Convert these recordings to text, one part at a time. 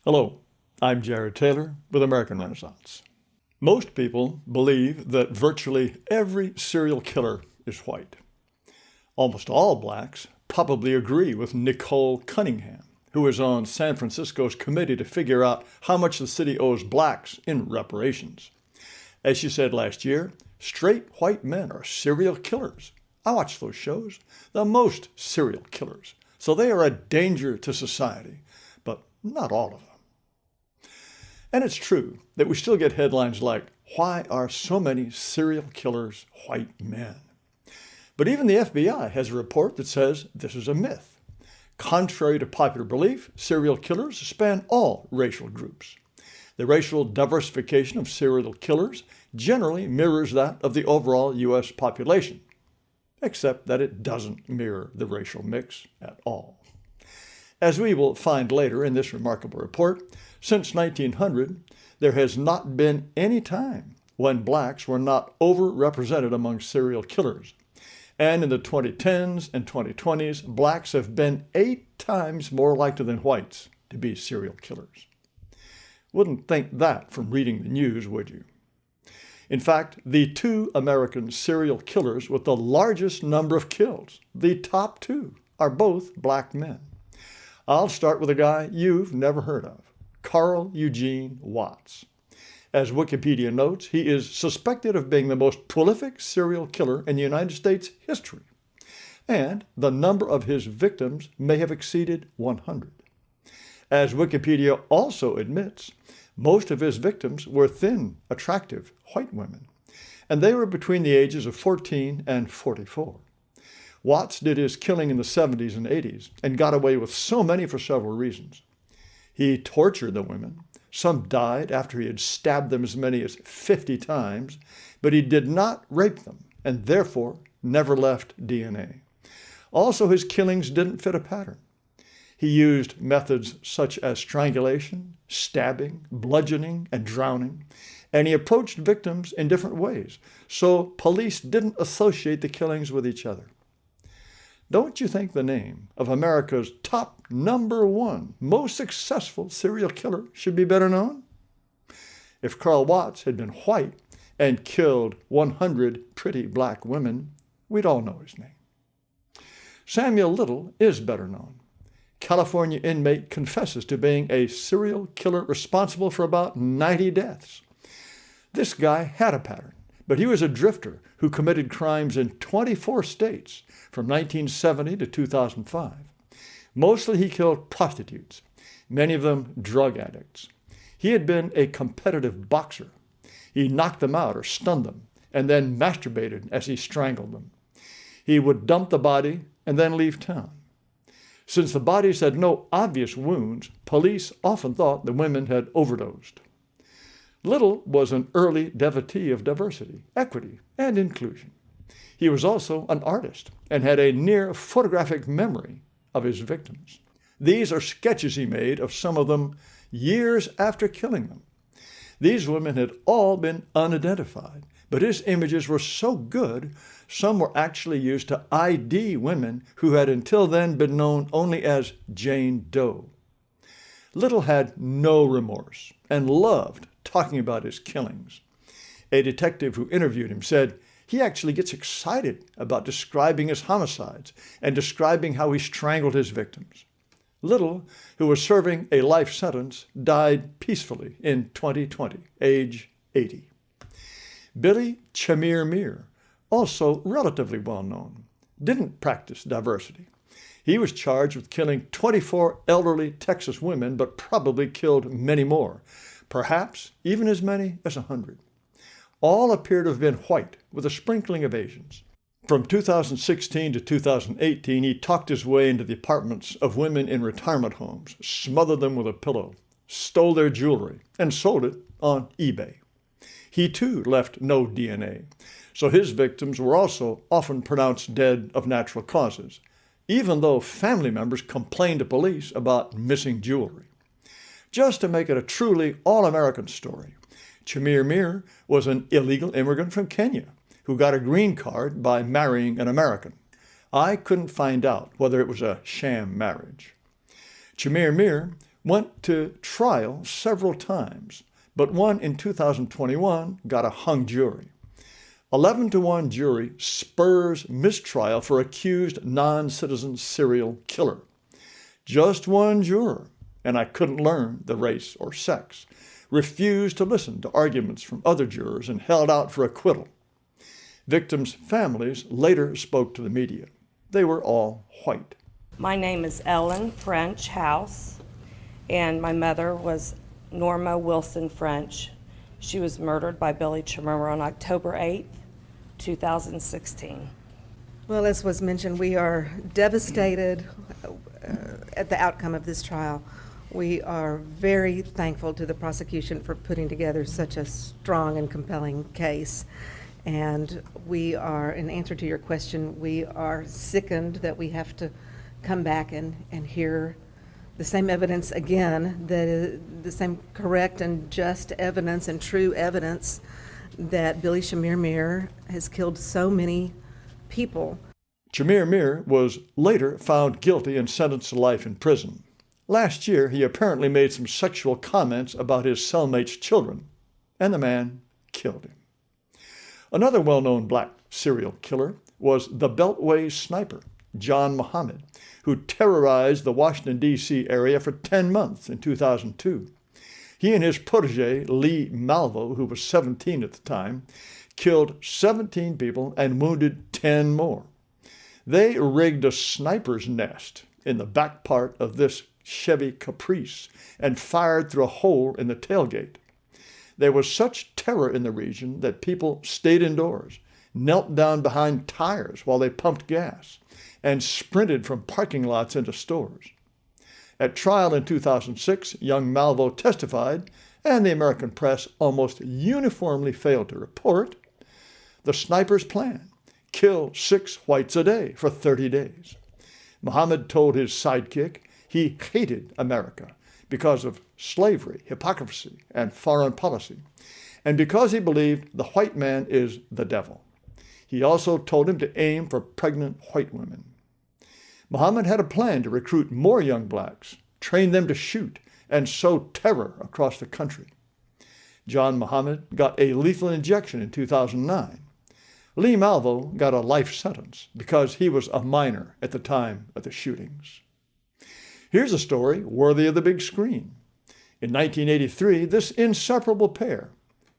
Hello, I'm Jared Taylor with American Renaissance. Most people believe that virtually every serial killer is white. Almost all blacks probably agree with Nicole Cunningham, who is on San Francisco's committee to figure out how much the city owes blacks in reparations. As she said last year, straight white men are serial killers. I watch those shows, the most serial killers. So they are a danger to society, but not all of them. And it's true that we still get headlines like, "Why are so many serial killers white men?" But even the FBI has a report that says this is a myth. Contrary to popular belief, serial killers span all racial groups. The racial diversification of serial killers generally mirrors that of the overall U.S. population, except that it doesn't mirror the racial mix at all. As we will find later in this remarkable report, since 1900, there has not been any time when blacks were not overrepresented among serial killers. And in the 2010s and 2020s, blacks have been 8 times more likely than whites to be serial killers. Wouldn't think that from reading the news, would you? In fact, the 2 American serial killers with the largest number of kills, the top 2, are both black men. I'll start with a guy you've never heard of, Carl Eugene Watts. As Wikipedia notes, he is suspected of being the most prolific serial killer in the United States history, and the number of his victims may have exceeded 100. As Wikipedia also admits, most of his victims were thin, attractive white women, and they were between the ages of 14 and 44. Watts did his killing in the 70s and 80s and got away with so many for several reasons. He tortured the women. Some died after he had stabbed them as many as 50 times, but he did not rape them and therefore never left DNA. Also, his killings didn't fit a pattern. He used methods such as strangulation, stabbing, bludgeoning, and drowning, and he approached victims in different ways, so police didn't associate the killings with each other. Don't you think the name of America's top #1 most successful serial killer should be better known? If Carl Watts had been white and killed 100 pretty black women, we'd all know his name. Samuel Little is better known. California inmate confesses to being a serial killer responsible for about 90 deaths. This guy had a pattern, but he was a drifter who committed crimes in 24 states from 1970 to 2005. Mostly he killed prostitutes, many of them drug addicts. He had been a competitive boxer. He knocked them out or stunned them, and then masturbated as he strangled them. He would dump the body and then leave town. Since the bodies had no obvious wounds, police often thought the women had overdosed. Little was an early devotee of diversity, equity, and inclusion. He was also an artist and had a near photographic memory of his victims. These are sketches he made of some of them years after killing them. These women had all been unidentified, but his images were so good, some were actually used to ID women who had until then been known only as Jane Doe. Little had no remorse and loved talking about his killings. A detective who interviewed him said he actually gets excited about describing his homicides and describing how he strangled his victims. Little, who was serving a life sentence, died peacefully in 2020, age 80. Billy Chamir Mir, also relatively well known, didn't practice diversity. He was charged with killing 24 elderly Texas women, but probably killed many more, perhaps even as many as 100. All appear to have been white, with a sprinkling of Asians. From 2016 to 2018, he talked his way into the apartments of women in retirement homes, smothered them with a pillow, stole their jewelry, and sold it on eBay. He too left no DNA, so his victims were also often pronounced dead of natural causes, even though family members complained to police about missing jewelry. Just to make it a truly all-American story, Chamir Mir was an illegal immigrant from Kenya who got a green card by marrying an American. I couldn't find out whether it was a sham marriage. Chamir Mir went to trial several times, but one in 2021 got a hung jury. 11-to-1 jury spurs mistrial for accused non-citizen serial killer. Just one juror, and I couldn't learn the race or sex, refused to listen to arguments from other jurors and held out for acquittal. Victims' families later spoke to the media. They were all white. My name is Ellen French House, and my mother was Norma Wilson French. She was murdered by Billy Chimera on October 8th, 2016. Well, as was mentioned, we are devastated at the outcome of this trial. We are very thankful to the prosecution for putting together such a strong and compelling case. And we are, in answer to your question, we are sickened that we have to come back and hear the same evidence again, the same correct and just evidence and true evidence that Billy Chimera has killed so many people. Chimera was later found guilty and sentenced to life in prison. Last year, he apparently made some sexual comments about his cellmate's children, and the man killed him. Another well-known black serial killer was the Beltway sniper, John Muhammad, who terrorized the Washington, D.C. area for 10 months in 2002. He and his protege, Lee Malvo, who was 17 at the time, killed 17 people and wounded 10 more. They rigged a sniper's nest in the back part of this Chevy Caprice and fired through a hole in the tailgate. There was such terror in the region that people stayed indoors, knelt down behind tires while they pumped gas, and sprinted from parking lots into stores. At trial in 2006, young Malvo testified, and the American press almost uniformly failed to report the sniper's plan: kill 6 whites a day for 30 days. Muhammad told his sidekick he hated America because of slavery, hypocrisy, and foreign policy, and because he believed the white man is the devil. He also told him to aim for pregnant white women. Muhammad had a plan to recruit more young blacks, train them to shoot, and sow terror across the country. John Muhammad got a lethal injection in 2009. Lee Malvo got a life sentence because he was a minor at the time of the shootings. Here's a story worthy of the big screen. In 1983, this inseparable pair,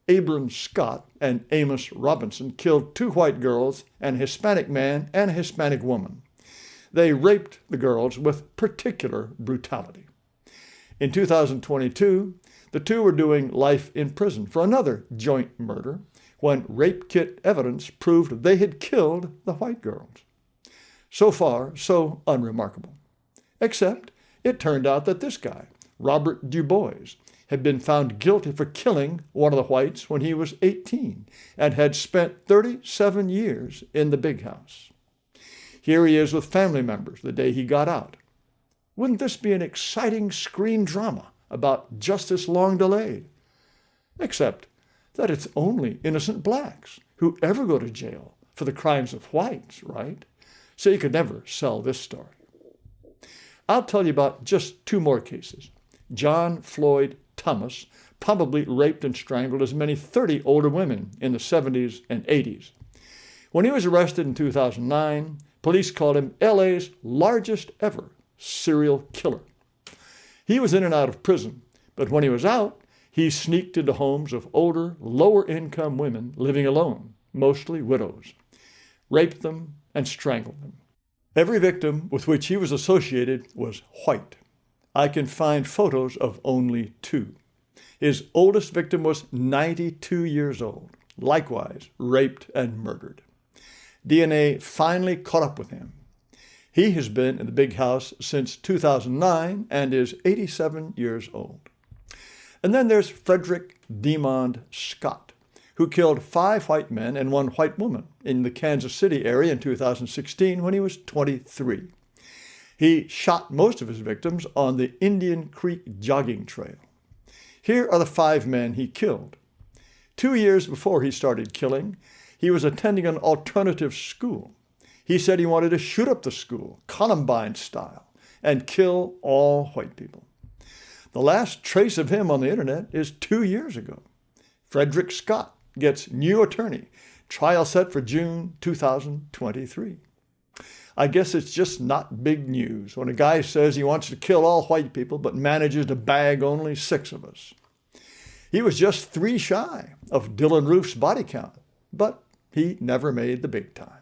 Abram Scott and Amos Robinson, killed 2 white girls, an Hispanic man and a Hispanic woman. They raped the girls with particular brutality. In 2022, the two were doing life in prison for another joint murder when rape kit evidence proved they had killed the white girls. So far, so unremarkable. Except it turned out that this guy, Robert DuBois, had been found guilty for killing one of the whites when he was 18 and had spent 37 years in the big house. Here he is with family members the day he got out. Wouldn't this be an exciting screen drama about justice long delayed? Except that it's only innocent blacks who ever go to jail for the crimes of whites, right? So you could never sell this story. I'll tell you about just 2 more cases. John Floyd Thomas probably raped and strangled as many 30 older women in the 70s and 80s. When he was arrested in 2009, police called him LA's largest ever serial killer. He was in and out of prison, but when he was out, he sneaked into homes of older, lower-income women living alone, mostly widows, raped them, and strangled them. Every victim with which he was associated was white. I can find photos of only 2. His oldest victim was 92 years old, likewise raped and murdered. DNA finally caught up with him. He has been in the big house since 2009 and is 87 years old. And then there's Frederick Demond Scott, who killed 5 white men and 1 white woman in the Kansas City area in 2016 when he was 23. He shot most of his victims on the Indian Creek jogging trail. Here are the 5 men he killed. 2 years before he started killing, he was attending an alternative school. He said he wanted to shoot up the school, Columbine style, and kill all white people. The last trace of him on the internet is 2 years ago. Frederick Scott gets new attorney, trial set for June 2023. I guess it's just not big news when a guy says he wants to kill all white people but manages to bag only 6 of us. He was just 3 shy of Dylan Roof's body count, but he never made the big time.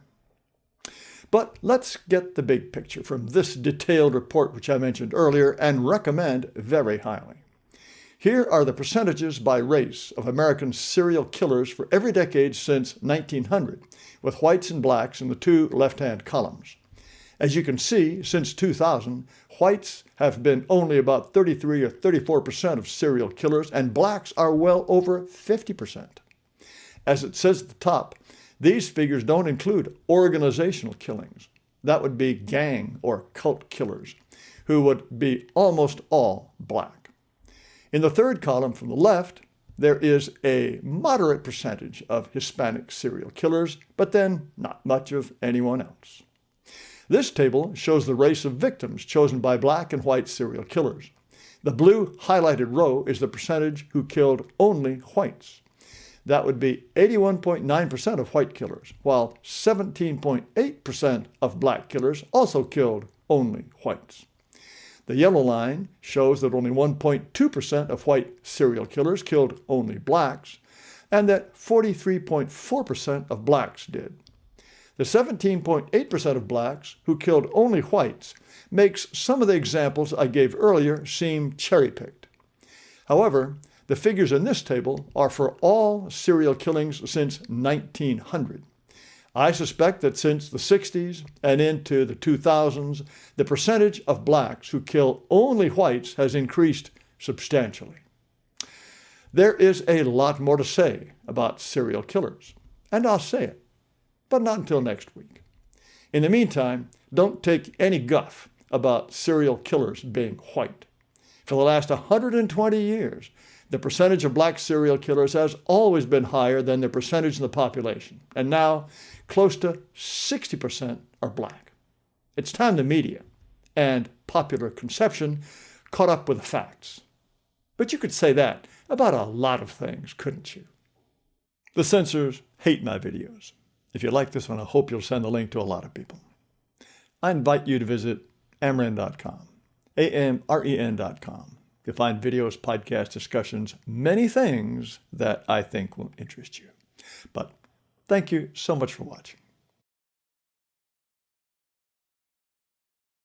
But let's get the big picture from this detailed report which I mentioned earlier and recommend very highly. Here are the percentages by race of American serial killers for every decade since 1900, with whites and blacks in the 2 left-hand columns. As you can see, since 2000, whites have been only about 33 or 34% of serial killers, and blacks are well over 50%. As it says at the top, these figures don't include organizational killings. That would be gang or cult killers, who would be almost all black. In the 3rd column from the left, there is a moderate percentage of Hispanic serial killers, but then not much of anyone else. This table shows the race of victims chosen by black and white serial killers. The blue highlighted row is the percentage who killed only whites. That would be 81.9% of white killers, while 17.8% of black killers also killed only whites. The yellow line shows that only 1.2% of white serial killers killed only blacks, and that 43.4% of blacks did. The 17.8% of blacks who killed only whites makes some of the examples I gave earlier seem cherry-picked. However, the figures in this table are for all serial killings since 1900. I suspect that since the 60s and into the 2000s, the percentage of blacks who kill only whites has increased substantially. There is a lot more to say about serial killers, and I'll say it, but not until next week. In the meantime, don't take any guff about serial killers being white. For the last 120 years, the percentage of black serial killers has always been higher than the percentage in the population, and now close to 60% are black. It's time the media and popular conception caught up with the facts. But you could say that about a lot of things, couldn't you? The censors hate my videos. If you like this one, I hope you'll send the link to a lot of people. I invite you to visit amren.com, amren.com. You'll find videos, podcasts, discussions, many things that I think will interest you. But thank you so much for watching.